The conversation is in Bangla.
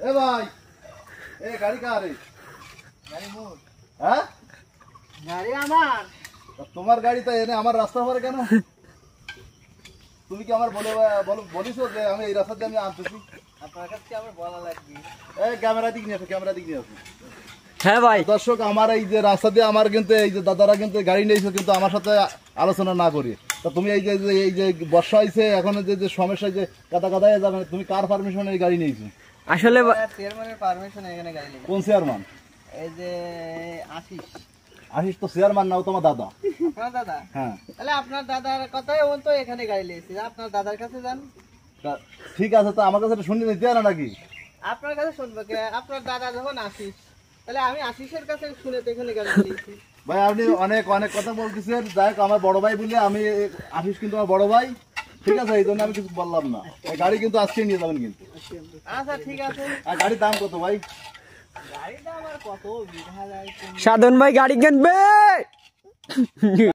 এ ভাই, এ গাড়ি কার? গাড়ি মোর। হ্যাঁ, গাড়ি আমার। তোমার গাড়ি তো এনে আমার রাস্তা পরে কেন? তুমি কি আমার বলিস যে আমি এই রাস্তা দিয়ে আমি আনতেছি? আপনার কাছে আমার বলা লাগবে। এই ক্যামেরা দিক নিয়ে আসো, ক্যামেরা দিক নিয়ে আসো। হ্যাঁ ভাই, দর্শক, আমার এই যে রাস্তা দিয়ে আমার কিন্তু এই যে দাদারা কিন্তু গাড়ি নিয়েছো, কিন্তু আমার সাথে আলোচনা না করি। তা তুমি এই যে বর্ষা হয়েছে, এখন যে সমস্যা, যে কাদায় যাবে, তুমি কার পারমিশনে এই গাড়ি নিয়েছো? আসলে চেয়ারম্যানের পারমিশন এখানে গাড়ি নেই। কোন চেয়ারম্যান? এই যে আশিস। আশিস তো চেয়ারম্যান নাও, তোমার দাদা। আপনার দাদা? হ্যাঁ। তাহলে আপনার দাদার কথাই ও তো এখানে গাড়ি নিয়েছে, আপনার দাদার কাছে যান। ঠিক আছে, তো আমার কাছে শুনে নিতে না নাকি? আপনার কাছে শুনবো কে? আপনার দাদা যখন আশিস, তাহলে আমি আশিসের কাছে শুনে তো এখানে গাড়ি নিয়েছি। ভাই আপনি অনেক অনেক কথা বলতেছেন। যাই হোক, আমার বড় ভাই বলে আমি, আশিস কিন্তু আমার বড় ভাই, ঠিক আছে, এই জন্য আমি কিছু বললাম না। এই গাড়ি কিন্তু আজকে নিয়ে যাবেন কিন্তু। আচ্ছা ঠিক আছে। আর গাড়ির দাম কত ভাই? গাড়িটা আমার কত বিঘা যায়? সাধন ভাই গাড়ি কিনবে।